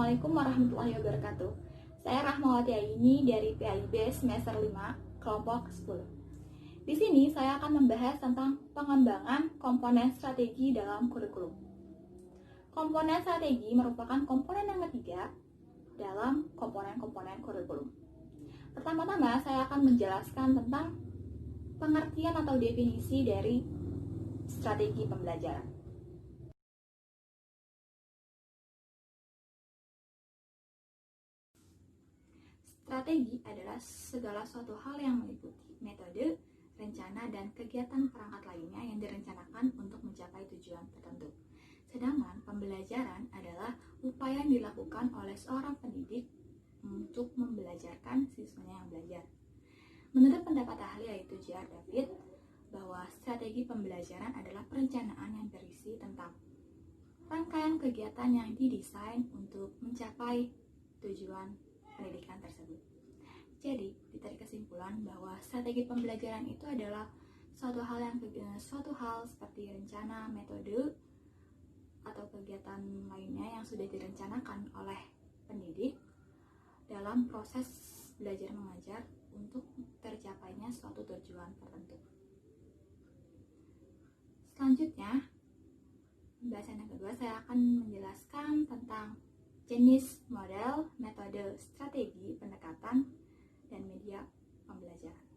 Assalamualaikum warahmatullahi wabarakatuh. Saya Rahmawati Aini dari PAIB semester 5, kelompok 10. Di sini saya akan membahas tentang pengembangan komponen strategi dalam kurikulum. Komponen strategi merupakan komponen yang ketiga dalam komponen-komponen kurikulum. Pertama-tama saya akan menjelaskan tentang pengertian atau definisi dari strategi pembelajaran. Strategi adalah segala suatu hal yang meliputi metode, rencana, dan kegiatan perangkat lainnya yang direncanakan untuk mencapai tujuan tertentu. Sedangkan pembelajaran adalah upaya yang dilakukan oleh seorang pendidik untuk membelajarkan siswanya yang belajar. Menurut pendapat ahli yaitu J.R. David, bahwa strategi pembelajaran adalah perencanaan yang berisi tentang rangkaian kegiatan yang didesain untuk mencapai tujuan pendidikan tersebut. Jadi, ditarik kesimpulan bahwa strategi pembelajaran itu adalah suatu hal seperti rencana, metode, atau kegiatan lainnya yang sudah direncanakan oleh pendidik dalam proses belajar mengajar untuk tercapainya suatu tujuan tertentu. Selanjutnya, pembahasan yang kedua saya akan menjelaskan tentang jenis, model, metode, strategi, pendekatan, dan media pembelajaran.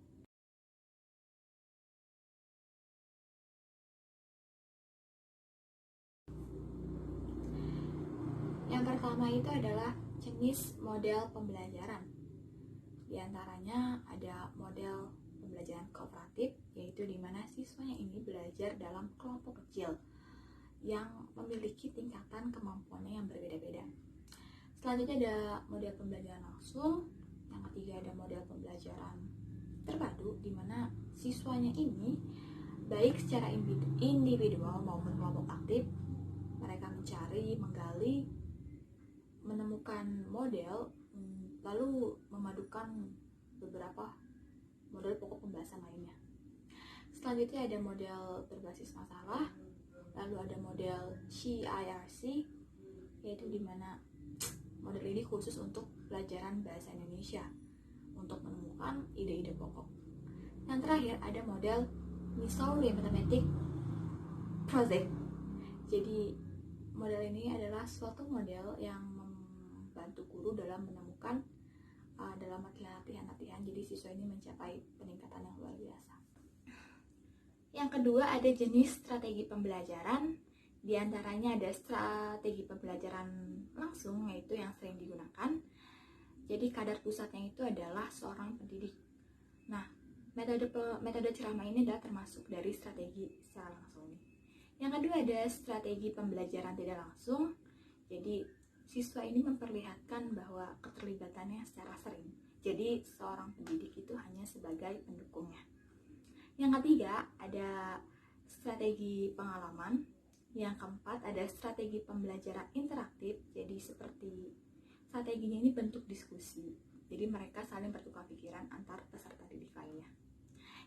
Yang pertama itu adalah jenis model pembelajaran. Di antaranya ada model pembelajaran kooperatif, yaitu di mana siswanya ini belajar dalam kelompok kecil yang memiliki tingkatan kemampuannya yang berbeda-beda. Selanjutnya ada model pembelajaran langsung. Yang ketiga ada model pembelajaran terpadu, di mana siswanya ini baik secara individual maupun kelompok aktif, mereka mencari, menggali, menemukan model, lalu memadukan beberapa model pokok pembahasan lainnya. Selanjutnya ada model berbasis masalah, lalu ada model CIRC, yaitu di mana model ini khusus untuk pelajaran bahasa Indonesia untuk menemukan ide-ide pokok. Yang terakhir ada model Missouri Mathematics Project. Jadi model ini adalah suatu model yang membantu guru dalam menemukan dalam latihan-latihan, jadi siswa ini mencapai peningkatan yang luar biasa. Yang kedua ada jenis strategi pembelajaran. Di antaranya ada strategi pembelajaran langsung, yaitu yang sering digunakan. Jadi kadar pusatnya itu adalah seorang pendidik. Nah, metode ceramah ini adalah termasuk dari strategi secara langsung. Yang kedua ada strategi pembelajaran tidak langsung. Jadi siswa ini memperlihatkan bahwa keterlibatannya secara sering. Jadi seorang pendidik itu hanya sebagai pendukungnya. Yang ketiga ada strategi pengalaman. Yang keempat ada strategi pembelajaran interaktif. Jadi seperti strateginya ini bentuk diskusi. Jadi mereka saling bertukar pikiran antar peserta didik lainnya.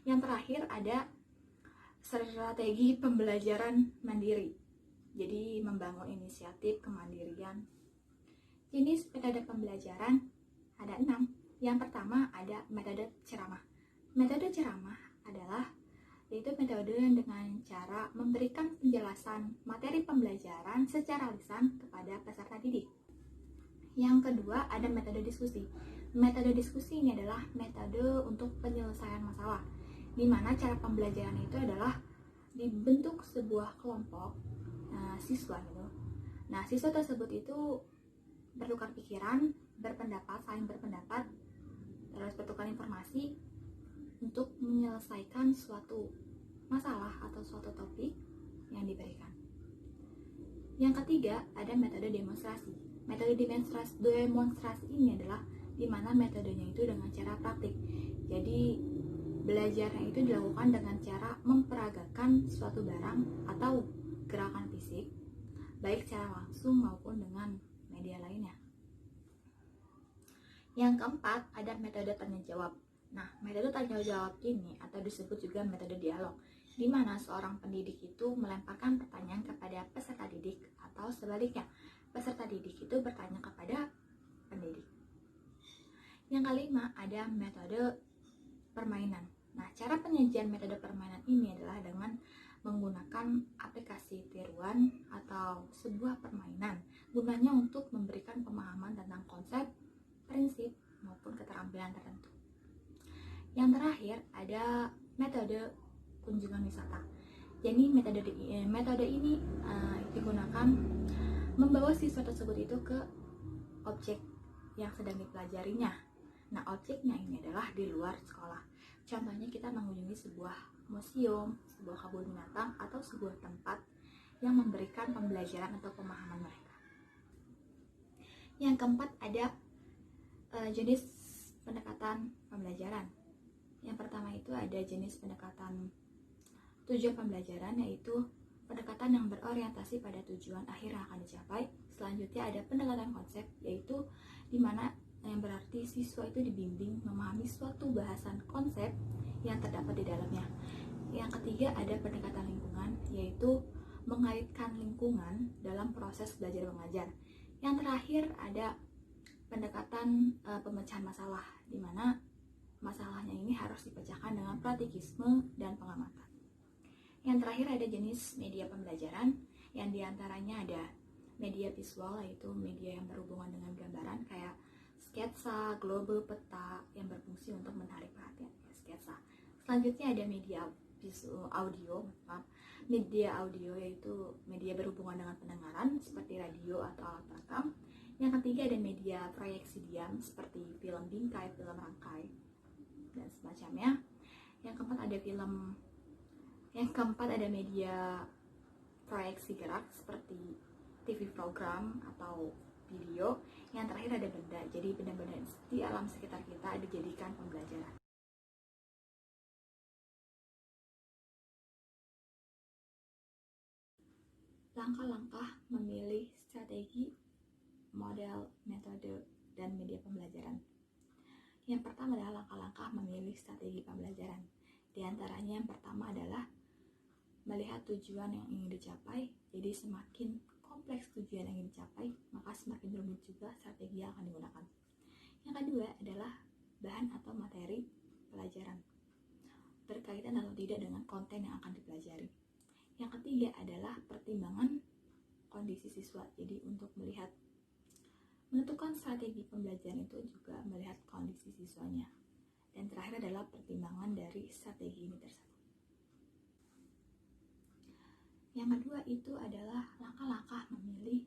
Yang terakhir ada strategi pembelajaran mandiri. Jadi membangun inisiatif kemandirian. Jenis metode pembelajaran ada 6. Yang pertama ada metode ceramah. Metode ceramah adalah yaitu metode dengan cara memberikan penjelasan materi pembelajaran secara lisan kepada peserta didik. Yang kedua ada metode diskusi. Metode diskusi ini adalah metode untuk penyelesaian masalah, di mana cara pembelajaran itu adalah dibentuk sebuah kelompok siswa gitu. Nah, siswa tersebut itu bertukar pikiran, berpendapat, saling berpendapat, terus bertukar informasi untuk menyelesaikan suatu masalah atau suatu topik yang diberikan. Yang ketiga ada metode demonstrasi. Metode demonstrasi ini adalah di mana metodenya itu dengan cara praktik. Jadi belajarnya itu dilakukan dengan cara memperagakan suatu barang atau gerakan fisik, baik secara langsung maupun dengan media lainnya. Yang keempat ada metode tanya jawab. Nah, metode tanya jawab ini atau disebut juga metode dialog, di mana seorang pendidik itu melemparkan pertanyaan kepada peserta didik atau sebaliknya, peserta didik itu bertanya kepada pendidik. Yang kelima, ada metode permainan. Nah, cara penyajian metode permainan ini adalah dengan menggunakan aplikasi tiruan atau sebuah permainan, gunanya untuk memberikan pemahaman tentang konsep, prinsip, maupun keterampilan tertentu. Yang terakhir, ada metode kunjungan wisata. Jadi metode ini digunakan membawa siswa tersebut itu ke objek yang sedang dipelajarinya. Nah, objeknya ini adalah di luar sekolah. Contohnya kita mengunjungi sebuah museum, sebuah kebun binatang, atau sebuah tempat yang memberikan pembelajaran atau pemahaman mereka. Yang keempat, ada jenis pendekatan pembelajaran. Yang pertama itu ada jenis pendekatan tujuan pembelajaran, yaitu pendekatan yang berorientasi pada tujuan akhir yang akan dicapai. Selanjutnya ada pendekatan konsep, yaitu dimana yang berarti siswa itu dibimbing memahami suatu bahasan konsep yang terdapat di dalamnya. Yang ketiga ada pendekatan lingkungan, yaitu mengaitkan lingkungan dalam proses belajar mengajar. Yang terakhir ada pendekatan pemecahan masalah, di mana masalahnya ini harus dipecahkan dengan praktikisme dan pengamatan. Yang terakhir ada jenis media pembelajaran, yang diantaranya ada media visual, yaitu media yang berhubungan dengan gambaran kayak sketsa, globe, peta yang berfungsi untuk menarik perhatian, sketsa. Selanjutnya ada media audio, media audio yaitu media berhubungan dengan pendengaran seperti radio atau alat perekam. Yang ketiga ada media proyeksi diam seperti film bingkai, film rangkai, dan semacamnya. Yang keempat ada media proyeksi gerak seperti TV program atau video. Yang terakhir ada benda, jadi benda-benda di alam sekitar kita dijadikan pembelajaran. Langkah-langkah memilih strategi, model, metode, dan media pembelajaran. Yang pertama adalah langkah-langkah memilih strategi pembelajaran. Di antaranya yang pertama adalah melihat tujuan yang ingin dicapai. Jadi semakin kompleks tujuan yang ingin dicapai, maka semakin rumit juga strategi yang akan digunakan. Yang kedua adalah bahan atau materi pelajaran, berkaitan atau tidak dengan konten yang akan dipelajari. Yang ketiga adalah pertimbangan kondisi siswa. Jadi untuk menentukan strategi pembelajaran itu juga melihat kondisi siswanya. Dan terakhir adalah pertimbangan dari strategi ini tersebut. Yang kedua itu adalah langkah-langkah memilih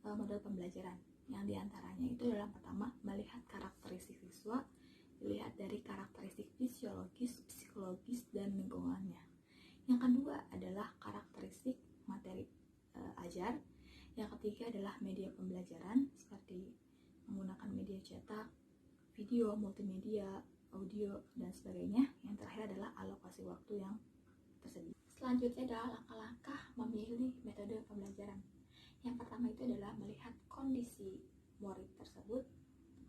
model pembelajaran. Yang diantaranya itu adalah pertama, melihat karakteristik siswa, dilihat dari karakteristik fisiologis, psikologis, dan lingkungannya. Yang kedua adalah karakteristik materi ajar. Yang ketiga adalah media pembelajaran seperti menggunakan media cetak, video, multimedia, audio, dan sebagainya. Yang terakhir adalah alokasi waktu yang tersedia. Selanjutnya adalah langkah-langkah memilih metode pembelajaran. Yang pertama itu adalah melihat kondisi murid tersebut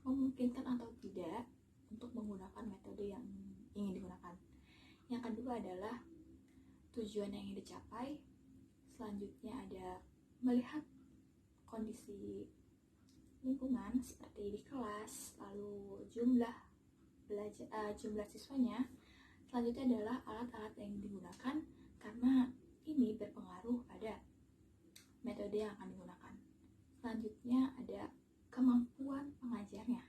memungkinkan atau tidak untuk menggunakan metode yang ingin digunakan. Yang kedua adalah tujuan yang ingin dicapai. Selanjutnya ada melihat kondisi lingkungan seperti di kelas, lalu jumlah siswanya. Selanjutnya adalah alat-alat yang digunakan, karena ini berpengaruh pada metode yang akan digunakan. Selanjutnya ada kemampuan pengajarnya,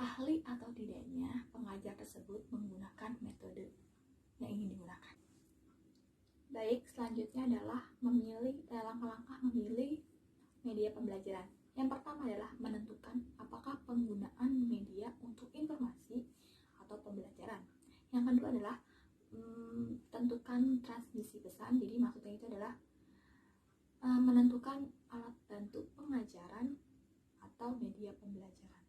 ahli atau tidaknya pengajar tersebut menggunakan metode yang ingin digunakan. Baik, selanjutnya adalah langkah-langkah memilih media pembelajaran. Yang pertama adalah menentukan apakah penggunaan media untuk informasi atau pembelajaran. Yang kedua adalah tentukan transmisi pesan. Jadi maksudnya itu adalah menentukan alat bantu pengajaran atau media pembelajaran.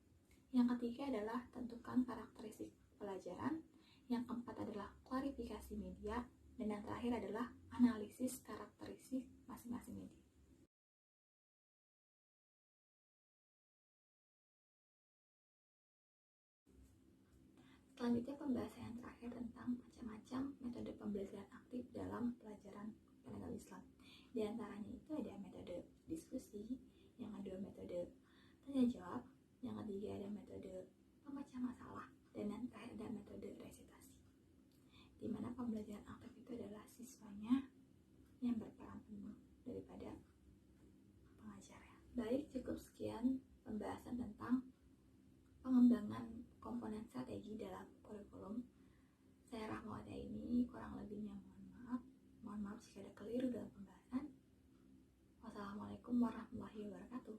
Yang ketiga adalah tentukan karakteristik pelajaran. Yang keempat adalah klarifikasi media. Dan yang terakhir adalah analisis karakteristik masing-masing media. Selanjutnya pembahasan yang terakhir tentang macam-macam metode pembelajaran aktif dalam pelajaran Pendidikan Islam. Di antaranya itu ada metode diskusi, ada metode pemecah masalah, dan yang terakhir ada metode resitasi, di mana pembelajaran aktif itu adalah siswanya yang berperan penuh daripada pengajarnya. Baik, cukup sekian pembahasan tentang pengembangan komponen strategi dalam kurikulum. Saya Rahmawati ini, kurang lebihnya mohon maaf jika ada keliru dalam pembahasan. Wassalamualaikum warahmatullahi wabarakatuh.